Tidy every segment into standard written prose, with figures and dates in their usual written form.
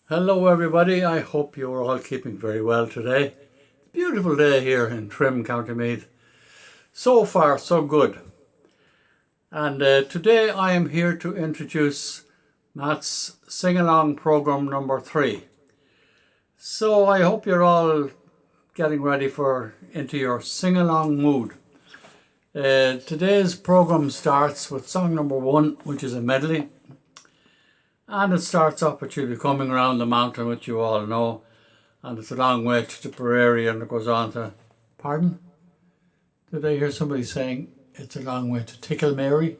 Hello everybody, I hope you're all keeping very well today. It's a beautiful day here in Trim, County Meath. So far so good. And today I am here to introduce Matt's sing-along program number 3. So I hope you're all getting ready into your sing-along mood. Today's program starts with song number 1, which is a medley. And it starts off with "You'll Be Coming Round the Mountain," which you all know. And it's a long way to Tipperary, and it goes on to... Pardon? Did I hear somebody saying it's a long way to Tickle Mary?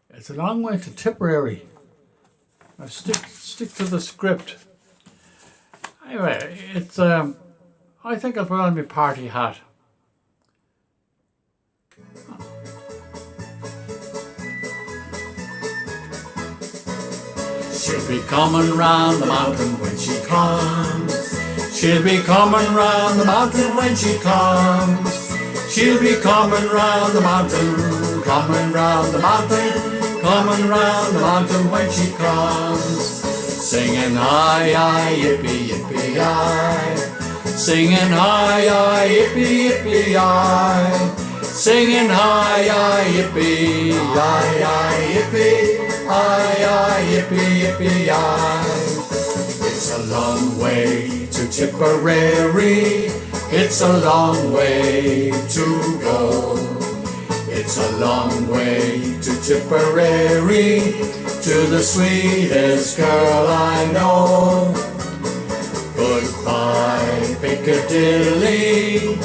It's a long way to Tipperary. Now stick to the script. Anyway, it's I think I'll put on my party hat. She'll be coming round the mountain when she comes. She'll be coming round the mountain when she comes. She'll be coming round the mountain, coming round the mountain, coming round the mountain when she comes. Singing hi, hi, yippee, yippee, hi. Singing hi, hi, yippee, yippee, hi. Singing hi, hi, yippee, hi, hi, yippee. Aye, aye, yippee, yippee, aye. It's a long way to Tipperary. It's a long way to go. It's a long way to Tipperary, to the sweetest girl I know. Goodbye, Piccadilly.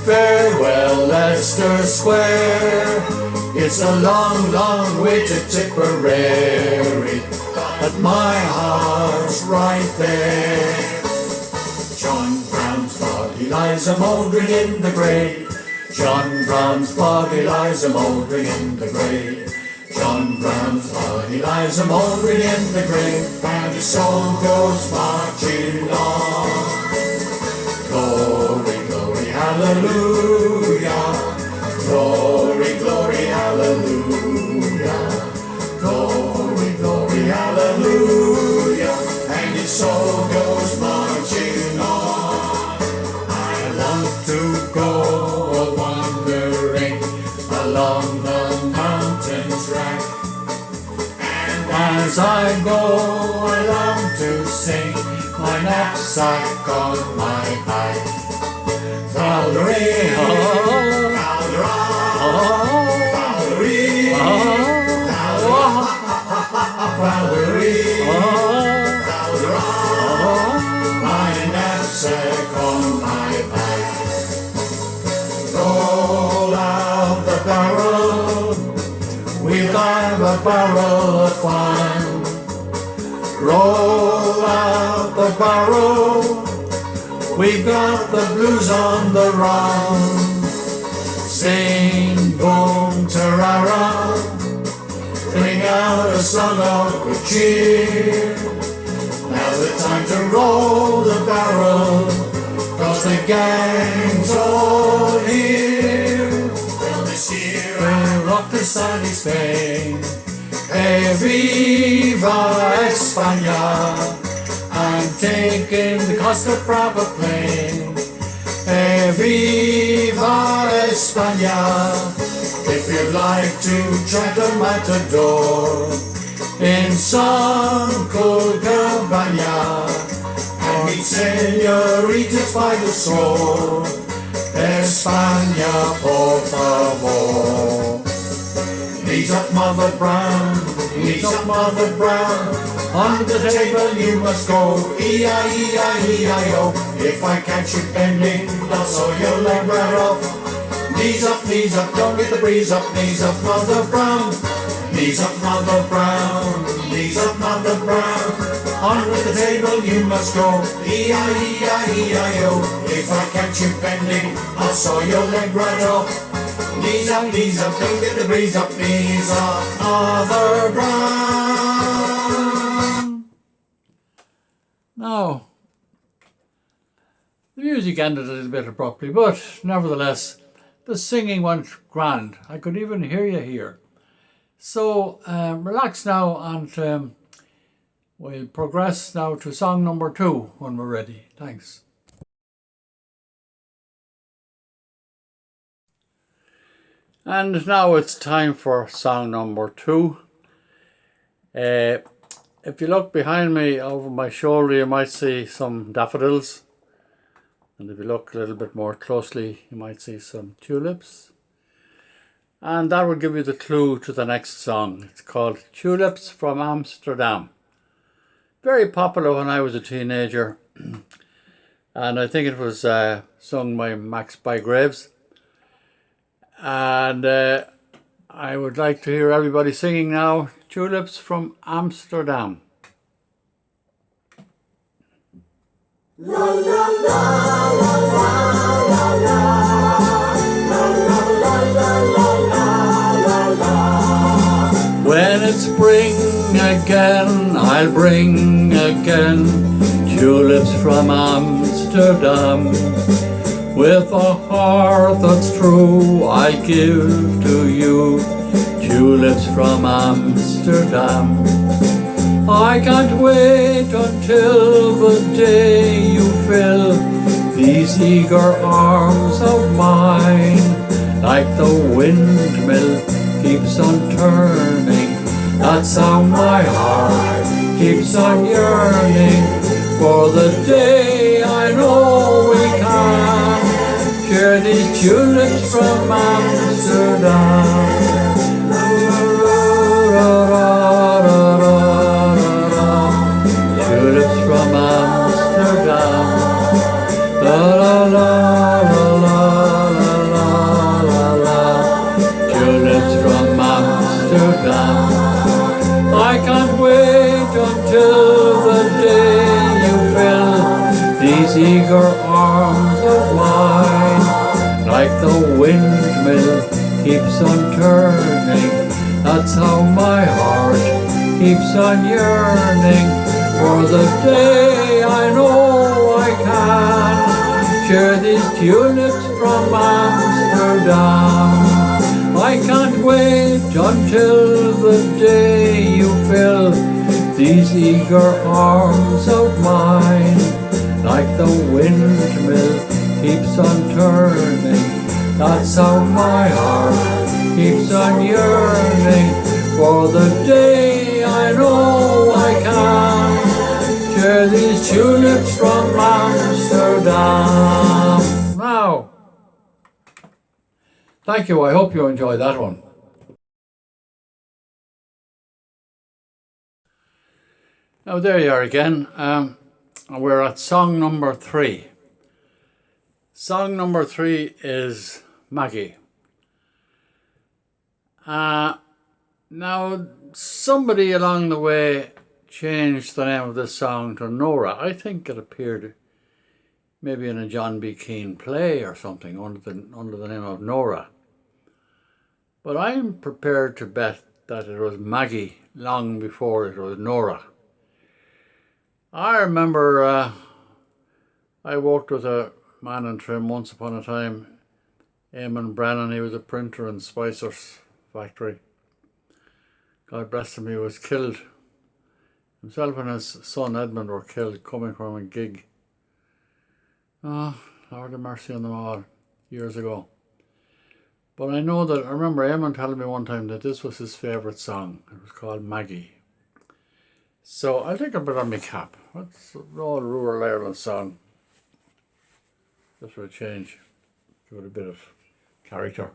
Farewell, Leicester Square. It's a long, long way to Tipperary, but my heart's right there. John Brown's body lies a-mouldering in the grave. John Brown's body lies a-mouldering in the grave. John Brown's body lies a-mouldering in the grave, and his soul goes marching on. Glory, glory, hallelujah. Glory, glory, hallelujah. Glory, glory, hallelujah. And his soul goes marching on. I love to go wandering along the mountain track, and as I go I long to sing my knapsack on my back. Valerie, oh, Valerie, Valerie, my knapsack on my back. Roll out the barrel, we'll have a barrel of fun. Roll out the barrel, we've got the blues on the run. Sing, boom, tarara, bring out a song of good cheer. Now's the time to roll the barrel, 'cause the gang's all here. Well, this year we'll rock the sunny Spain. Hey, viva España, I'm taking the Costa Brava plane. Hey, viva España, if you'd like to try the matador in some cool cabana and meet senoritas by the score. España, por favor. Knees up, Mother Brown, knees up, Mother Brown. On the table you must go, E-I-E-I-E-I-O. If I catch you bending, I'll sew your leg right off. Knees up, don't get the breeze up. Knees up, Mother Brown. Knees up, Mother Brown. Knees up, Mother Brown. On with the table you must go, E-I-E-I-E-I-O. If I catch you bending, I'll sew your leg right off. Knees up, don't get the breeze up. Knees up, Mother Brown. Now, the music ended a little bit abruptly, but nevertheless, the singing went grand. I could even hear you here. So relax now, and We'll progress now to song number 2 when we're ready. Thanks. And now it's time for song number 2. If you look behind me over my shoulder, you might see some daffodils. And if you look a little bit more closely, you might see some tulips. And that will give you the clue to the next song. It's called Tulips from Amsterdam. Very popular when I was a teenager. And I think it was sung by Max Bygraves. And I would like to hear everybody singing now, Tulips from Amsterdam. La la la la la la la. When it's spring again, I'll bring again tulips from Amsterdam. With a heart that's true, I give to you tulips from Amsterdam. I can't wait until the day you fill these eager arms of mine. Like the windmill keeps on turning, that's how my heart keeps on yearning. For the day I know we can share these tulips from Amsterdam. Tulips from Amsterdam. La la la la la la la la. Tulips from Amsterdam. I can't wait until the day you fill these eager arms of mine. Like the windmill keeps on turning, that's how my heart keeps on yearning. For the day I know I can share these tulips from Amsterdam. I can't wait until the day you fill these eager arms of mine. Like the windmill keeps on turning, that's how my heart keeps on yearning. For the day I know I can share these tulips from Amsterdam. Now, thank you. I hope you enjoyed that one. Now there you are again. We're at song number 3. Song number 3 is Maggie. Now somebody along the way changed the name of this song to Nora. I think it appeared maybe in a John B. Keane play or something under the name of Nora. But I'm prepared to bet that it was Maggie long before it was Nora. I remember I worked with a man in Trim once upon a time, Eamon Brennan. He was a printer in Spicer's factory. God bless him, he was killed. Himself and his son Edmund were killed coming from a gig. Oh, Lord have mercy on them all, years ago. But I remember Eamon telling me one time that this was his favourite song. It was called Maggie. So I'll take a bit on my cap. That's an old rural Ireland song. Just for a change. Give it a bit of character.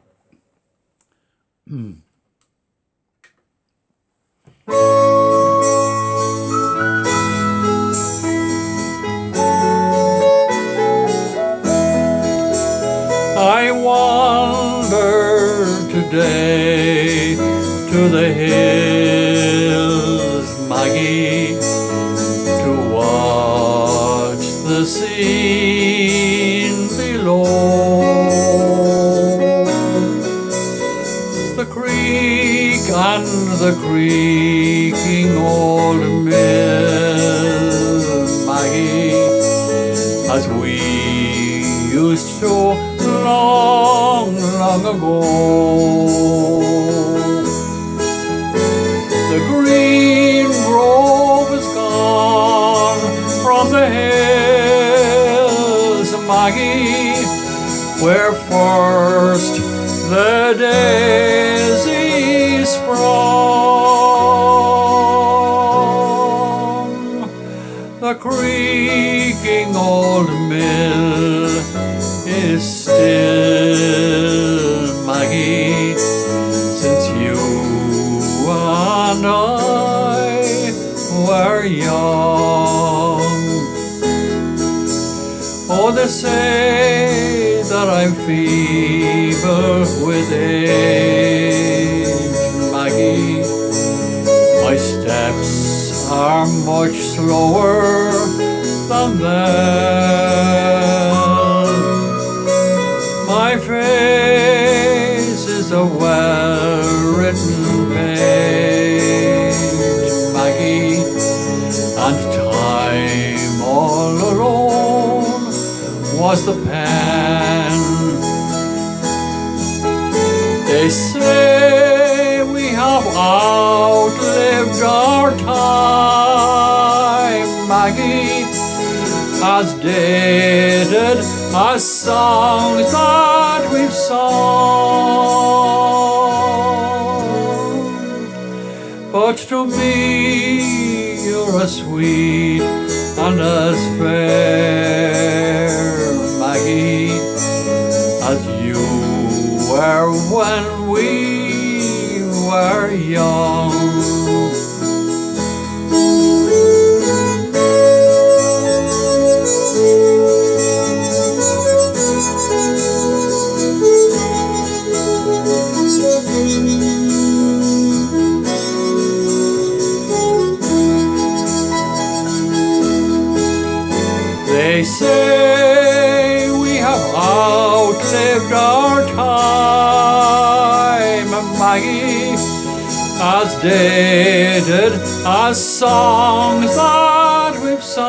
I wander today to the hills, Maggie, to watch the scene below. The creek and the creaking old mill, Maggie, as we used to long, long ago. The green grove is gone, creaking old mill is still, Maggie, since you and I were young. Oh, they say that I'm feeble with age, Maggie. My steps are much slower than then. My face is a well-written page, Maggie, and time all alone was the pen. They say we have outlived our time, Maggie, as dated as songs that we've sung. But to me you're as sweet and as fair, Maggie, as you were when we were young. They say we have outlived our time, Maggie, as dated as songs that we've sung.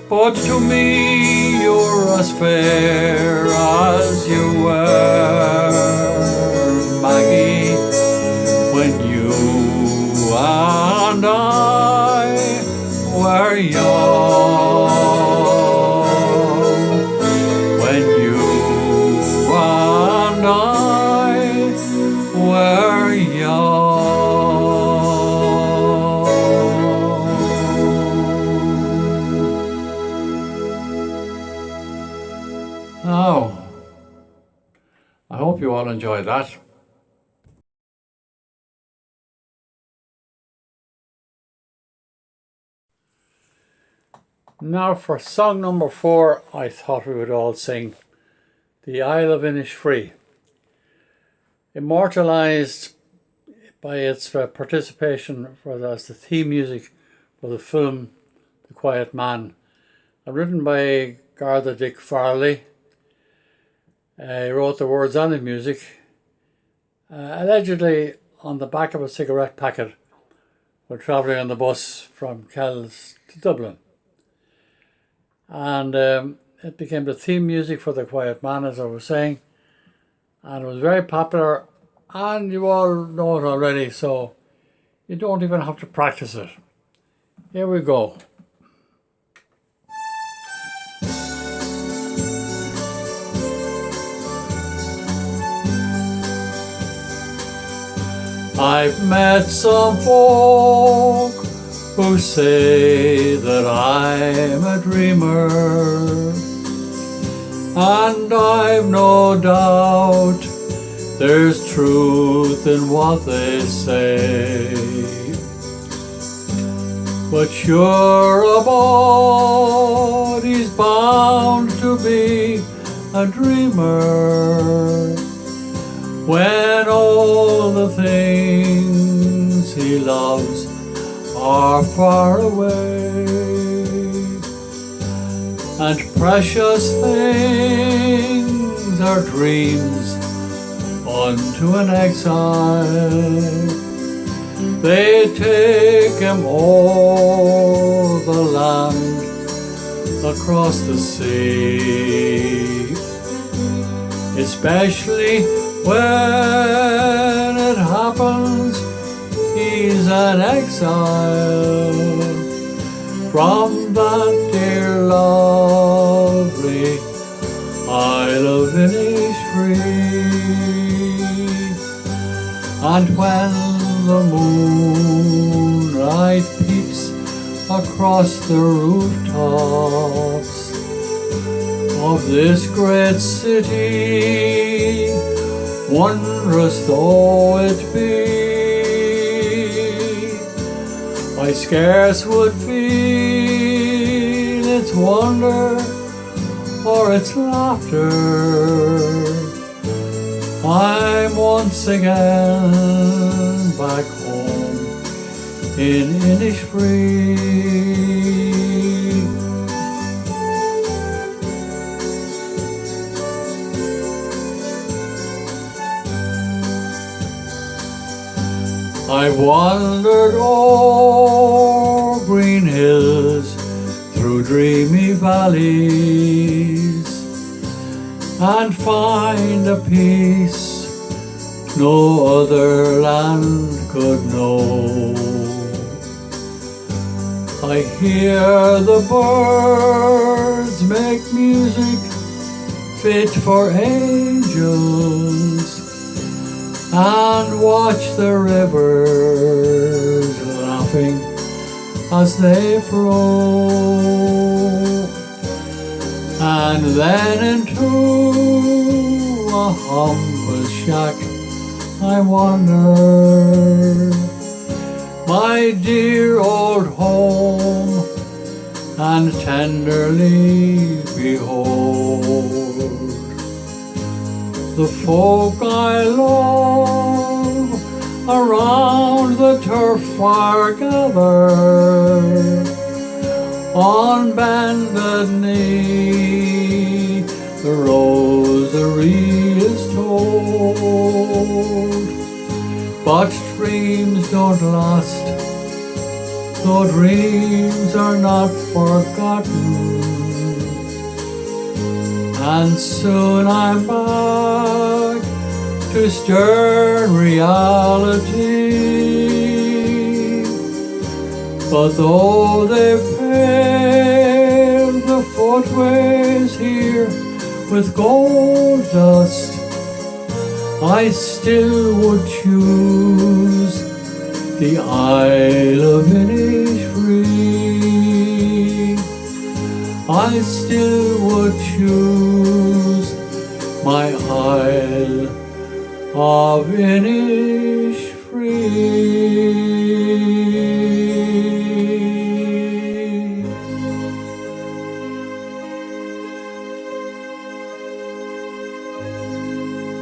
But to me you're as fair as you were, Maggie, when you and I were young. When you and I were young. Now, I hope you all enjoyed that. Now for song number 4, I thought we would all sing The Isle of Innisfree, immortalised by its participation as the theme music for the film The Quiet Man, and written by Garda Dick Farley. He wrote the words and the music, allegedly on the back of a cigarette packet while travelling on the bus from Kells to Dublin. And it became the theme music for The Quiet Man, as I was saying, and it was very popular, and you all know it already, so you don't even have to practice it. Here we go. I've met some folk who say that I'm a dreamer, and I've no doubt there's truth in what they say. But sure a body's bound to be a dreamer when all the things he loves are far away, and precious things are dreams unto an exile. They take him o'er the land, across the sea, especially when it happens he's an exile from that dear lovely Isle of Innisfree. And when the moonlight peeps across the rooftops of this great city, wondrous though it be, I scarce would feel its wonder or its laughter. I'm once again back home in Innisfree. I've wandered o'er green hills, through dreamy valleys, and find a peace no other land could know. I hear the birds make music fit for angels, and watch the rivers laughing as they flow. And then into a humble shack I wander, my dear old home, and tenderly behold the folk I love around the turf fire gather. On bended knee the rosary is told, but dreams don't last, though dreams are not forgotten. And soon I'm back to stern reality. But though they've paved the footways here with gold dust, I still would choose the Isle of Innisfree. I still would choose my Isle of Innisfree.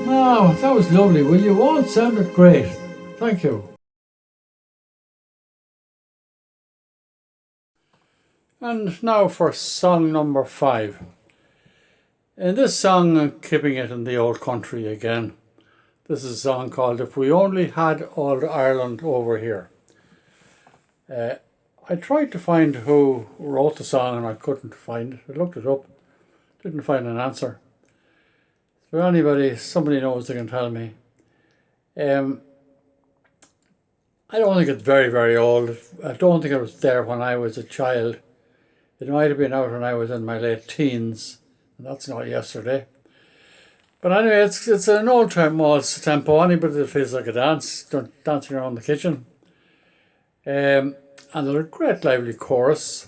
Now, that was lovely. Will you all sounded great. Thank you. And now for song number 5. In this song, I'm keeping it in the old country again. This is a song called If We Only Had Old Ireland Over Here. I tried to find who wrote the song and I couldn't find it. I looked it up, didn't find an answer. If somebody knows, they can tell me. I don't think it's very, very old. I don't think it was there when I was a child. It might have been out when I was in my late teens, and that's not yesterday. But anyway, it's an old tempo. Anybody that feels like a dancing around the kitchen. And there's a great lively chorus.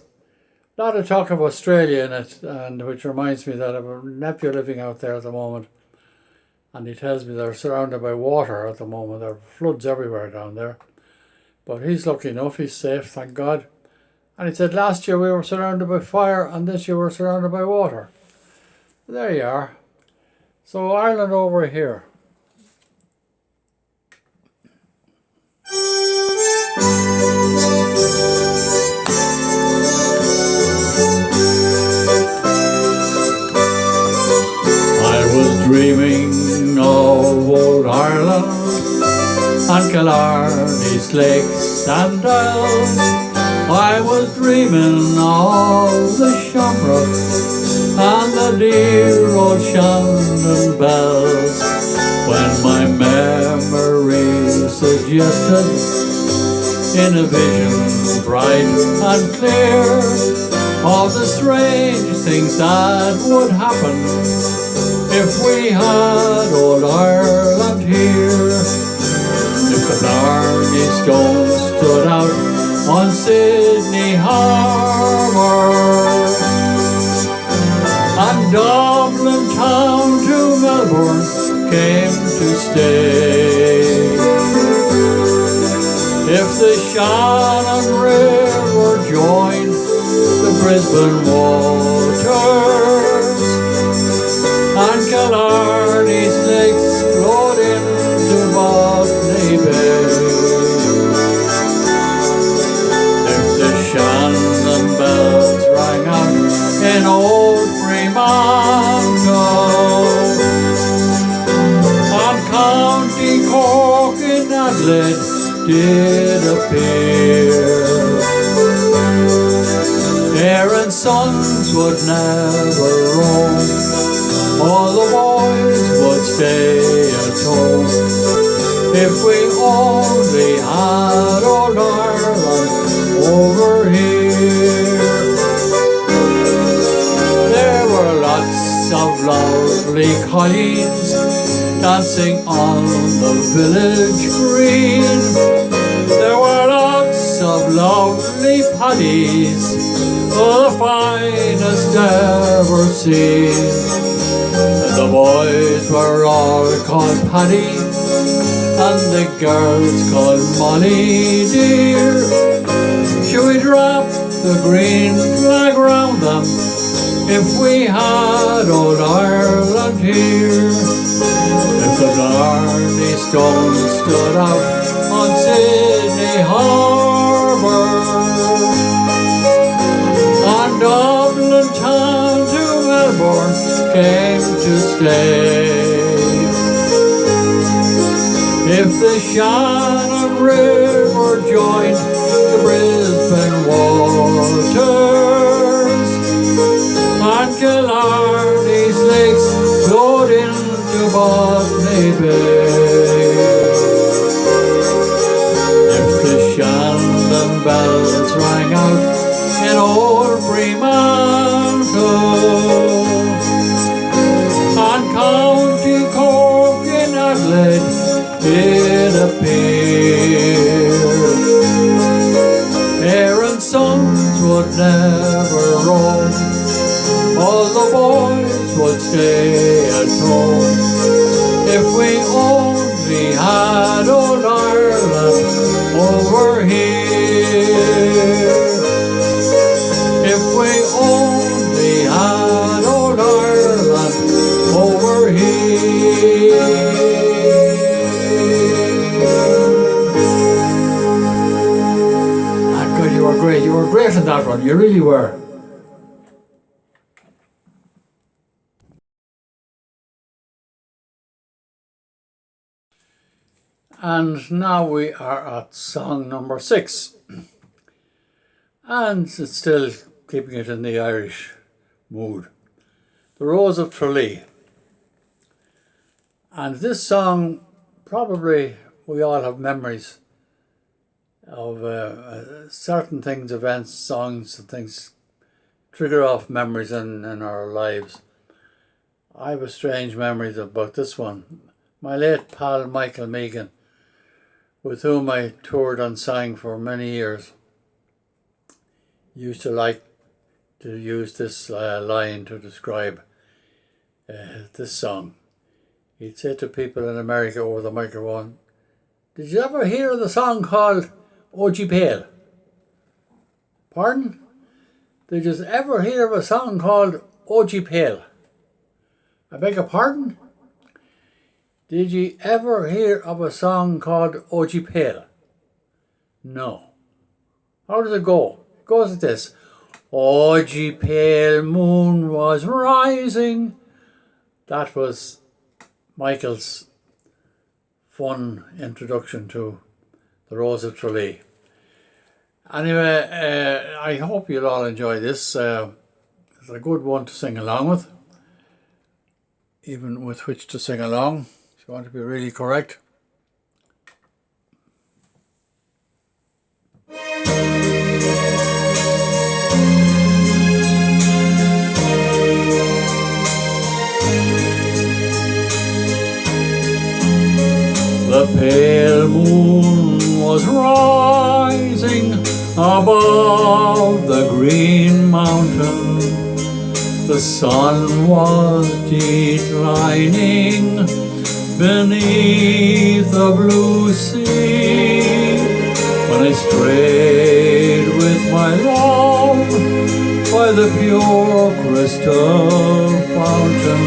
A lot of talk of Australia in it, and which reminds me that I have a nephew living out there at the moment, and he tells me they're surrounded by water at the moment. There are floods everywhere down there. But he's lucky enough, he's safe, thank God. And he said last year we were surrounded by fire and this year we're surrounded by water. There you are. So Ireland over here. I was dreaming of old Ireland and Killarney's lakes and dells. I was dreaming of the Shamrock and the dear old Shannon bells, when my memory suggested in a vision bright and clear of the strange things that would happen if we had old Ireland here. If the Blarney the Shannon River joined the Brisbane waters, and Killarney's lakes flowed into Botany Bay, if the Shannon bells rang out in old Fremantle, and County Cork in Adelaide did appear, Aaron's sons would never roam, all the boys would stay at home, if we only had old Ireland over here. There were lots of lovely colleens dancing on the village green. There were lots of lovely paddies, the finest ever seen. The boys were all called Paddy, and the girls called Molly dear. Should we drop the green flag round them if we had old Ireland here? If the Blarney Stone stood out on Sydney Harbour, and Dublin town to Melbourne came to stay, if the Shannon River joined the Brisbane waters, and Killarney's lakes flowed into Botany Bay, if the Shannon bells rang out in old Fremantle, and County Cork in Adelaide did appear, Aaron's sons would never roam, all the boys would stay at home, if we only had old Ireland over here. If we only had old Ireland over here. Ah, God, you were great. You were great in that one. You really were. And now we are at song number 6. And it's still keeping it in the Irish mood. The Rose of Tralee. And this song, probably we all have memories of certain things, events, songs and things trigger off memories in our lives. I have a strange memories about this one. My late pal Michael Megan, with whom I toured and sang for many years, used to like to use this line to describe this song. He'd say to people in America over the microphone, "Did you ever hear the song called O.G. Pale?" Pardon? Did you ever hear of a song called O.G. Pale? I beg your pardon? Did you ever hear of a song called O.G. Pale? No. How does it go? It goes like this. O.G. Pale moon was rising. That was Michael's fun introduction to the Rose of Tralee. Anyway, I hope you'll all enjoy this. It's a good one to sing along with, even with which to sing along, if you want to be really correct. The pale moon was rising above the green mountain. The sun was declining beneath the blue sea, when I strayed with my love by the pure crystal fountain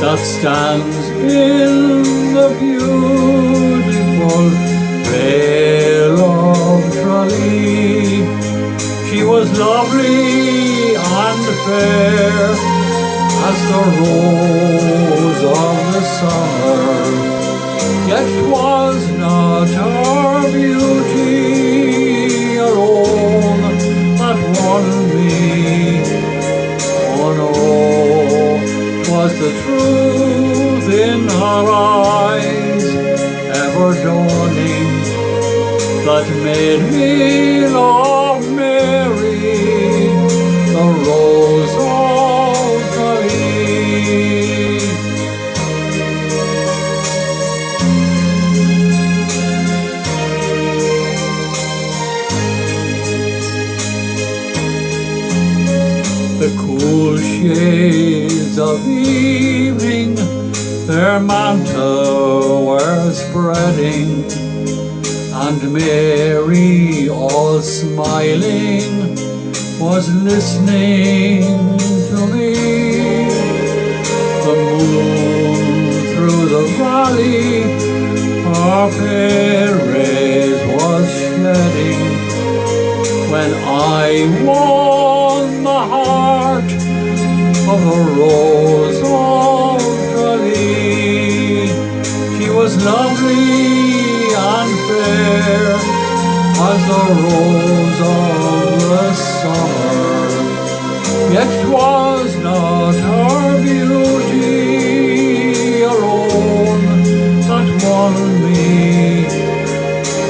that stands in the beautiful vale of Tralee. She was lovely and fair as the rose of the summer, yet 'twas not her beauty alone that won me. Oh no, 'twas the truth in her eyes, ever dawning, that made me love Mary, the rose of Tralee. The cool shades of evening their mantle were spreading, and Mary, all smiling, was listening to me. The moon through the valley her pale rays was shedding, when I won the heart of the rose of Tralee. She was lovely and fair as the rose of the summer, yet 'twas not her beauty alone that won me.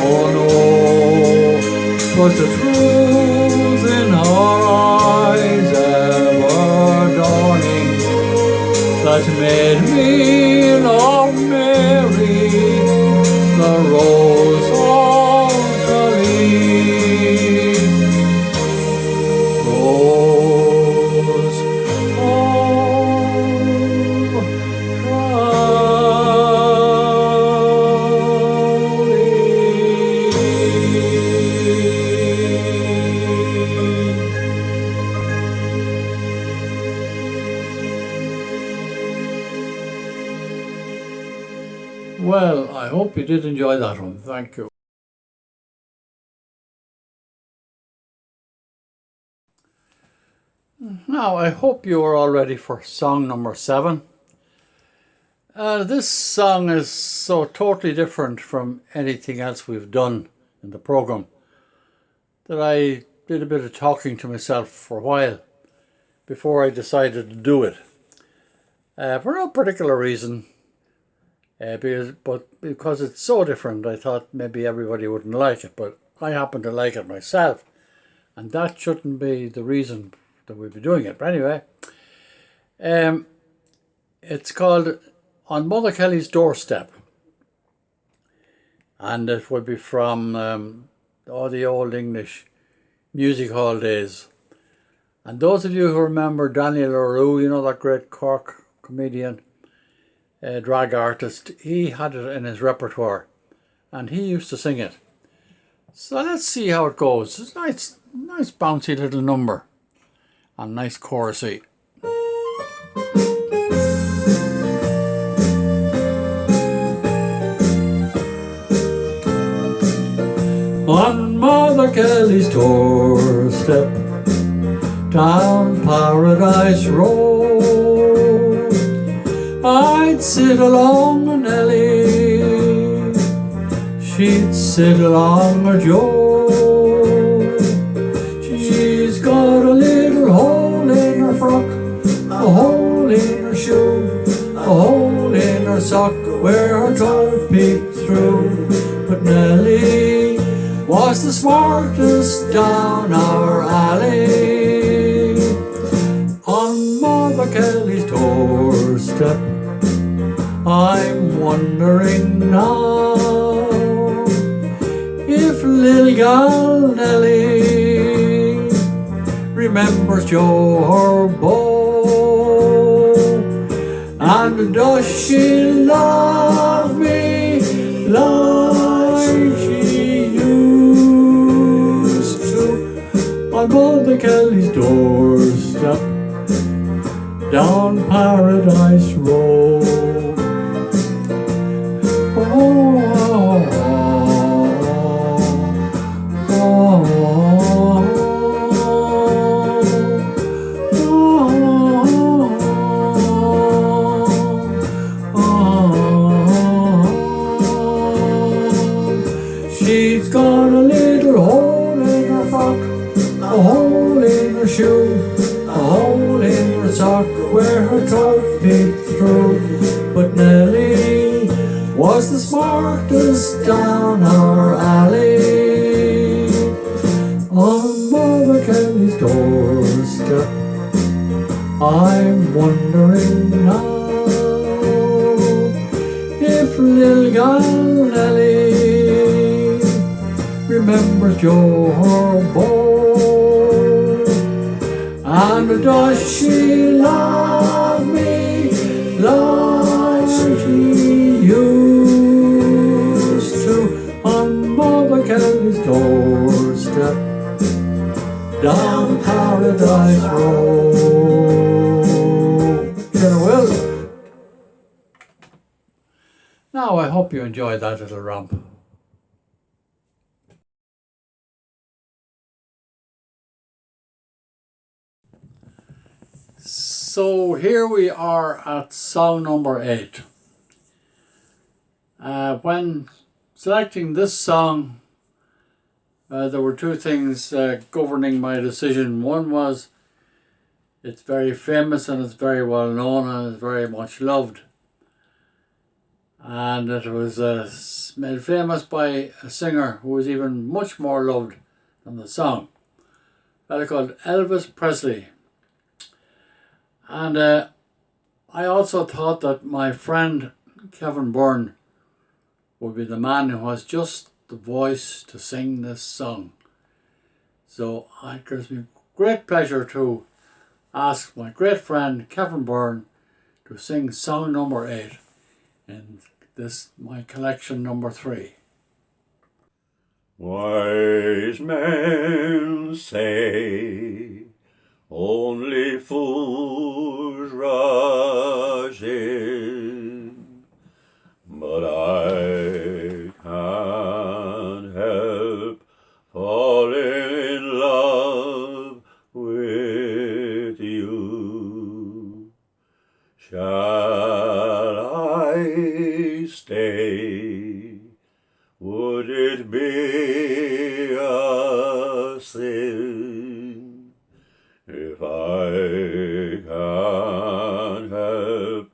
Oh no, 'twas the truth in her eyes, ever dawning, that made me love Mary, the rose of Tralee. Rose of Well, I hope you did enjoy that one. Thank you. Now, I hope you are all ready for song number 7. This song is so totally different from anything else we've done in the program that I did a bit of talking to myself for a while before I decided to do it. For no particular reason, but because it's so different, I thought maybe everybody wouldn't like it, but I happen to like it myself, and that shouldn't be the reason that we'll be doing it. But anyway, it's called On Mother Kelly's Doorstep, and it will be from all the old English music hall days. And those of you who remember Daniel LaRue, you know, that great Cork comedian, drag artist, he had it in his repertoire and he used to sing it. So let's see how it goes. It's a nice bouncy little number and nice chorusy. On Mother Kelly's doorstep, down Paradise Road, I'd sit along with Nellie, she'd sit along with Joe. She's got a little hole in her frock, a hole in her shoe, a hole in her sock where her toe peeped through. But Nellie was the smartest down our alley. On Mother Kelly's doorstep, I'm wondering now if little gal Nellie remembers Joe her beau, and does she love me like she used on Mother Kelly's doorstep, down Paradise Road. She's got a little hole in her frock, a hole in her shoe, a hole in her sock where her throat peeped through. But Nelly was the smartest down our alley. On Mother Kelly's doorstep, I'm wondering now if little gal Nelly remembers Joe, her boy, and does she love me like she used to on Mother Kelly's doorstep, down Paradise Road. Farewell. Now I hope you enjoyed that little romp. So here we are at song number 8. When selecting this song, there were two things governing my decision. One was it's very famous and it's very well known and it's very much loved. And it was made famous by a singer who was even much more loved than the song. A fellow called Elvis Presley. And I also thought that my friend Kevin Byrne would be the man who has just the voice to sing this song. So it gives me great pleasure to ask my great friend Kevin Byrne to sing song number 8 in this, my collection number 3. Wise men say only fools rush in, but I can't help falling in love with you. Shall I stay? Would it be a sin if I can't help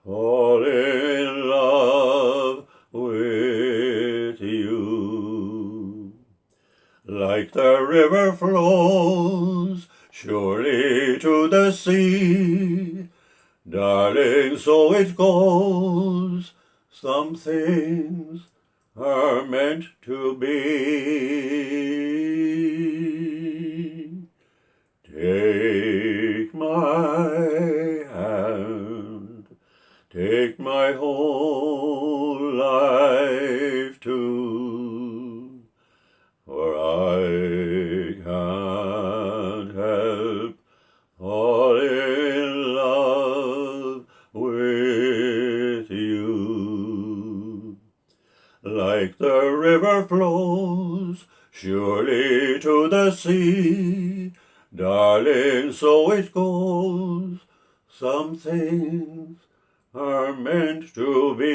falling in love with you? Like the river flows surely to the sea, darling, so it goes. Some things are meant to be. Take my hand, take my whole life too, for I can't help falling in love with you. Like the river flows surely to the sea, darling, so it goes. Some things are meant to be.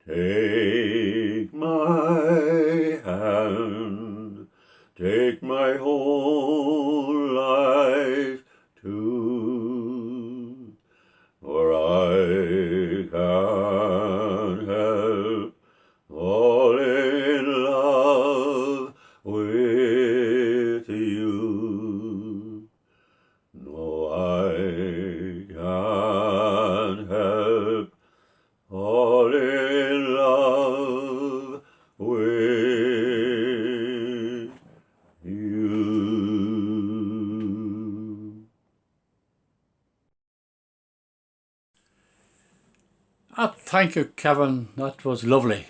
Take my hand, take my whole life too, for I can't help falling in love with you. No, I can't help falling in love with you. Thank you, Kevin. That was lovely.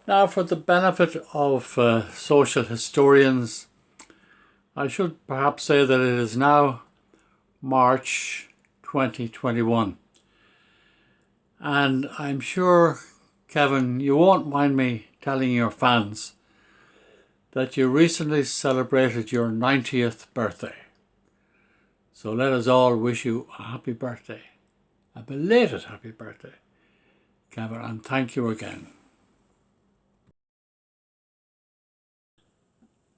Now, for the benefit of social historians, I should perhaps say that it is now March 2021. And I'm sure, Kevin, you won't mind me telling your fans that you recently celebrated your 90th birthday. So let us all wish you a happy birthday, a belated happy birthday, Kevin, and thank you again.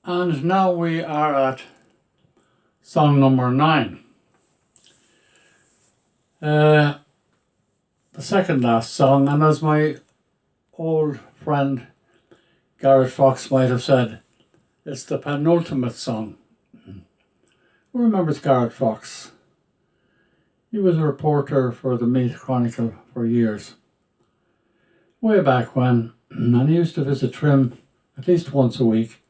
And now we are at song number 9. The second last song, and as my old friend Garrett Fox might have said, it's the penultimate song. Who remembers Garrett Fox? He was a reporter for the Meath Chronicle for years, way back when, and he used to visit Trim at least once a week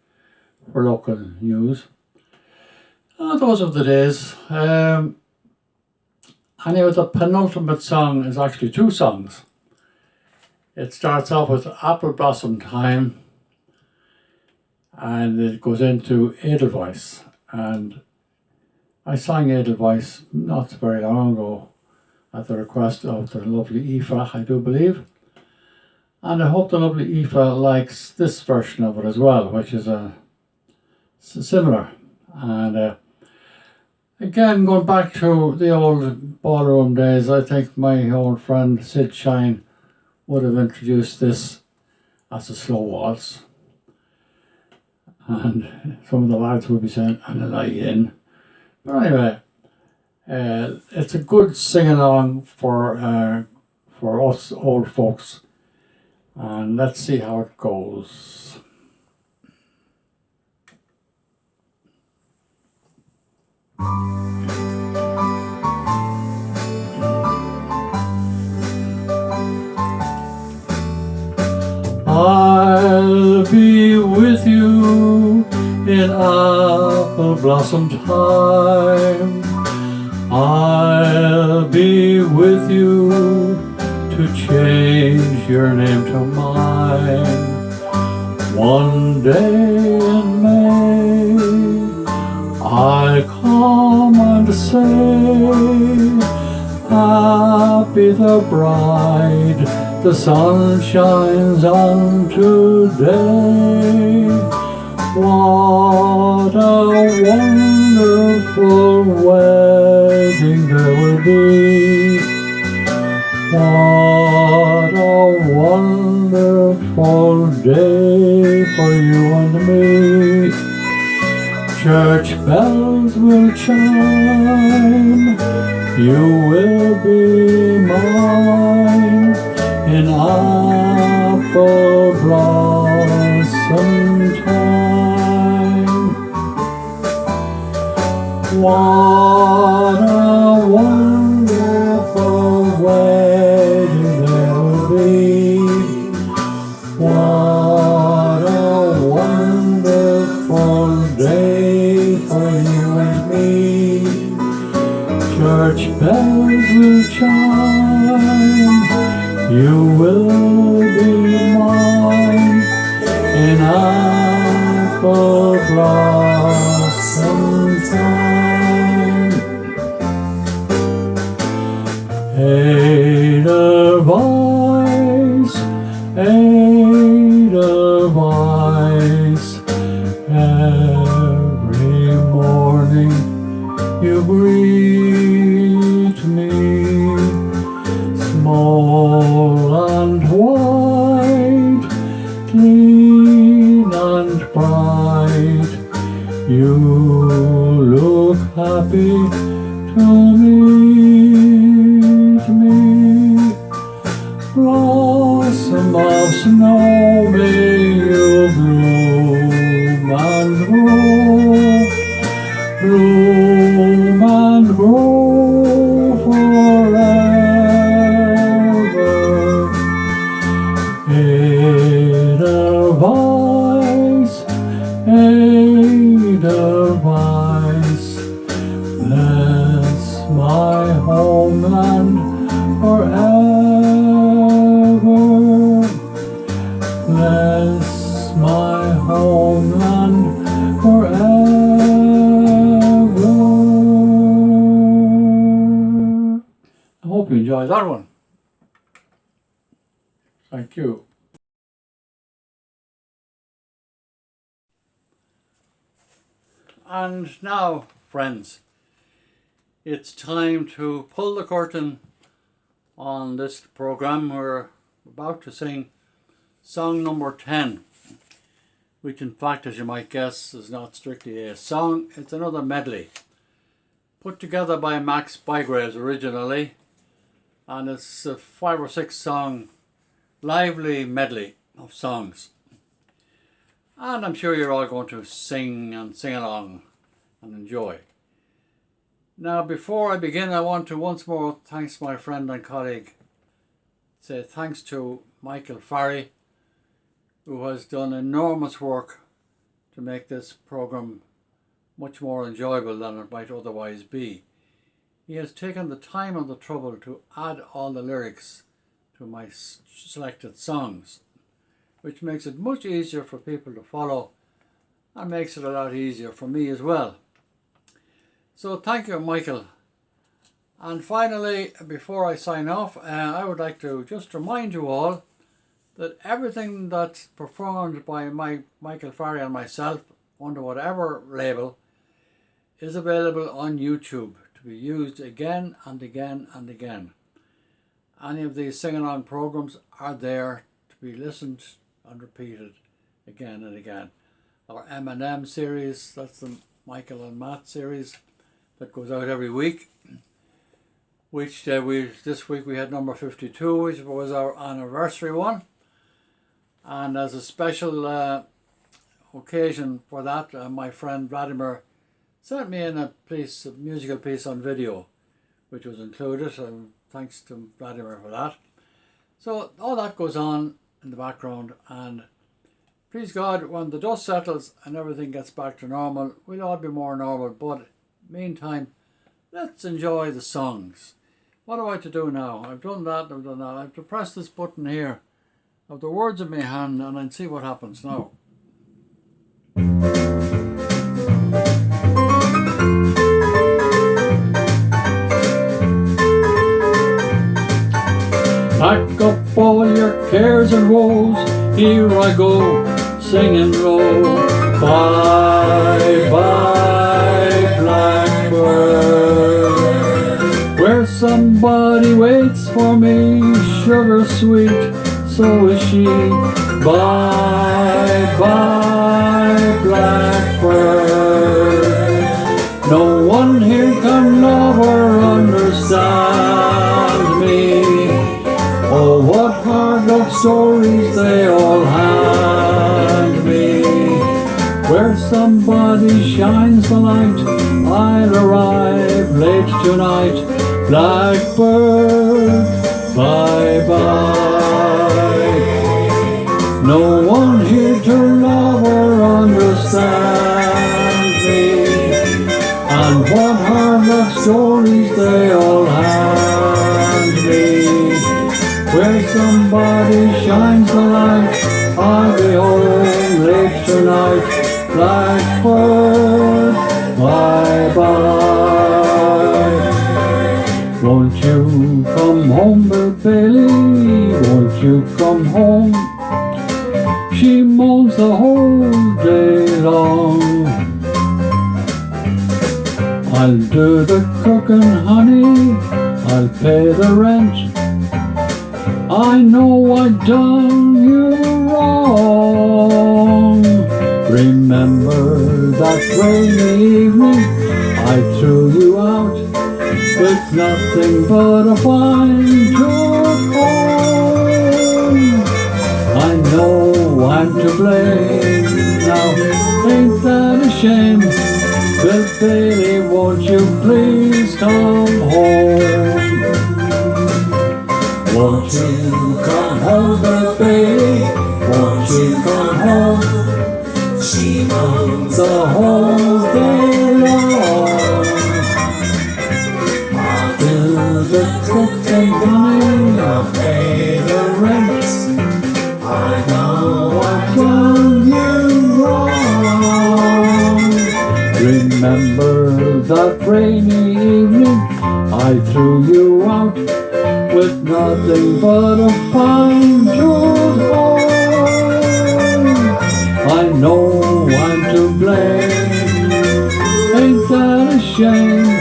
for local news. Those are the days. Anyway, the penultimate song is actually 2 songs. It starts off with Apple Blossom Time, and it goes into Edelweiss. And I sang Edelweiss not very long ago at the request of the lovely Aoife, I do believe. And I hope the lovely Aoife likes this version of it as well, which is similar. And again, going back to the old ballroom days, I think my old friend Sid Shine would have introduced this as a slow waltz. And some of the lads would be saying, and a lie in. But anyway, it's a good sing-along for us old folks. And let's see how it goes. I'll be with you in apple blossom time. I'll be with you to change your name to mine. One day in May, I come and say, happy the bride, the sun shines on today. What a wonderful wedding there will be. What a wonderful day for you and me. Church bells will chime, you will be mine in apple blossom time. What a wonderful wedding there will be. What a wonderful day for you and me. Church bells will chime, you will be mine in apple blossom time. Edelweiss, Edelweiss, every morning you greet me, small and white, clean and bright, you look happy to meet me. Blossom of snow, may you bloom and grow, bloom and grow forever. Edelweiss, Edelweiss, bless my homeland forever. that one. Thank you. And now, friends, it's time to pull the curtain on this program. We're about to sing song number 10, which in fact, as you might guess, is not strictly a song. It's another medley put together by Max Bygraves originally, and it's a 5 or 6 song lively medley of songs. And I'm sure you're all going to sing and sing along and enjoy. Now, before I begin, I want to once more thank my friend and colleague. Say thanks to Michael Farry, who has done enormous work to make this program much more enjoyable than it might otherwise be. He has taken the time and the trouble to add all the lyrics to my selected songs, which makes it much easier for people to follow and makes it a lot easier for me as well. So thank you, Michael. And finally, before I sign off, I would like to just remind you all that everything that's performed by Michael Farry and myself under whatever label is available on YouTube to be used again and again and again. Any of these sing-along programs are there to be listened and repeated again and again. Our M&M series, that's the Michael and Matt series that goes out every week, which this week we had number 52, which was our anniversary one. And as a special occasion for that, my friend Vladimir sent me in a musical piece on video, which was included, and thanks to Vladimir for that. So all that goes on in the background, and please God, when the dust settles and everything gets back to normal, we'll all be more normal. But meantime, let's enjoy the songs. What do I have to do now? I've done that, I've done that. I have to press this button here of the words in my hand, and then see what happens now. Pack up all your cares and woes, here I go, singing low. Bye, bye, blackbird, where somebody waits for me, sugar sweet, so is she. Bye, bye, blackbird, no one here can love or understand me. Oh, what hard love stories they all hand me. Where somebody shines the light, I'll arrive late tonight. Blackbird, bye-bye. No one here to love or understand me. And what hard love stories they all hand me. Where somebody shines the light, I'll be home late tonight. Blackbird, bye-bye. Won't you come home, Bill Bailey? Won't you come home? She moans the whole day long. I'll do the cooking, honey, I'll pay the rent. I know I've done you wrong. Remember that rainy evening I threw you out with nothing but a fine took home. I know I'm to blame now, ain't that a shame? Bill Bailey, won't you please come home? Won't you come home, Bill Bailey? Won't you come home? She moans the whole day long. I'll do the cooking, honey, I'll pay the rent. I know I've done you wrong. Remember that rainy evening I threw you out with nothing but a fine tooth home. I know I'm to blame. Ain't that a shame?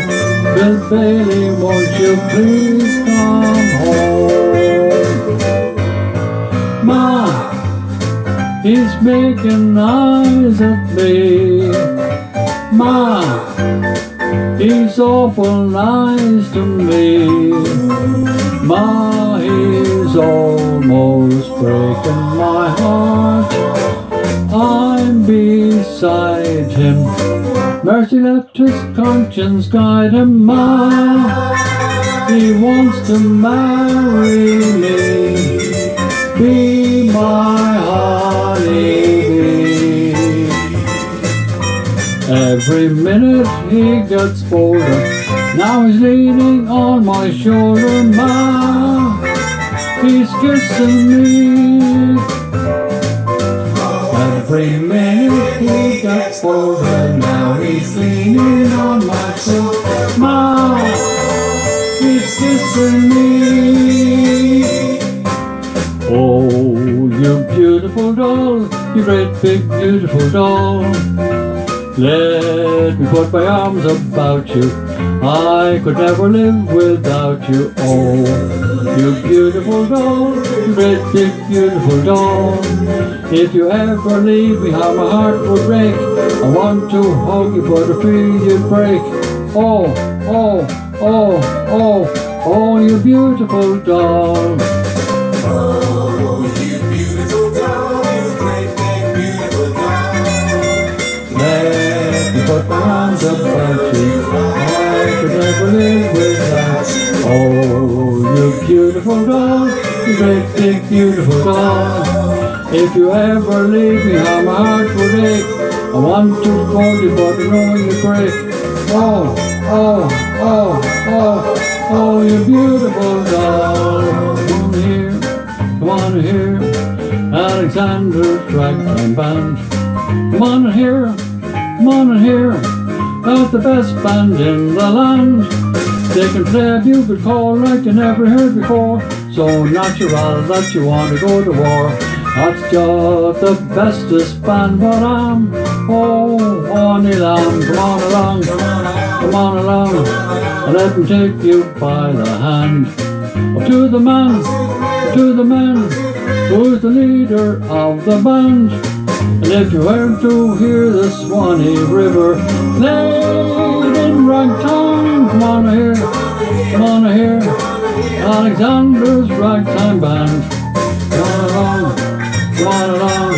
Bill Bailey, won't you please come home? Ma, he's making eyes at me. Ma, he's awful nice to me. Ma, he's almost breaking my heart. I'm beside him. Mercy, let his conscience guide him. Ma, he wants to marry me, be my honeybee. Every minute he gets bolder. Now he's leaning on my shoulder. Ma, he's kissing me. Every minute he gets bolder. Now he's leaning on my shoulder. Ma, he's kissing me. Oh, you beautiful doll, you great big beautiful doll. Let me put my arms about you. I could never live without you. Oh, you beautiful doll, you great big beautiful doll. If you ever leave me, how my heart would break. I want to hug you, but I fear you'd break. Oh, oh, oh, oh, oh, you beautiful doll. Oh, you beautiful doll, you great big beautiful doll. Let me put my arms about you. I could never live without you. Oh, you beautiful doll, you great big beautiful doll. If you ever leave me, how my heart would ache. I want to hold you, but I know you break. Oh, oh, oh, oh, oh, you beautiful doll. Come on here, come on here, Alexander's ragtime band. Come on here, come on here, that's the best band in the land. They can play a bugle call like you never heard before. So natural that you want to go to war. That's just the bestest band, but I'm honey lamb. Come on along, come on along, and let me take you by the hand. Up to the man, who's the leader of the band. And if you were to hear the Swanee River played in ragtime, come on here, Alexander's ragtime band. Come on along,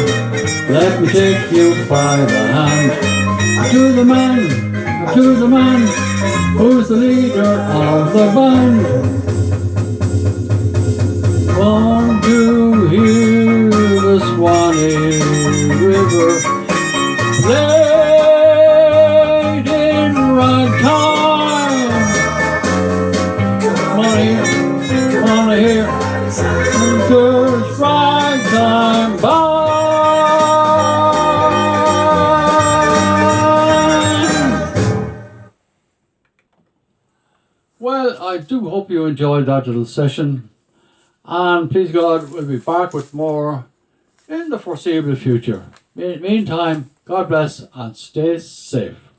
let me take you by the hand. To the man, who's the leader of the band. Want to hear the Swanee River played in ragtime. Come on here, Alexander's ragtime band. Well, I do hope you enjoyed that little session. And please God, we'll be back with more in the foreseeable future. Meantime, God bless and stay safe.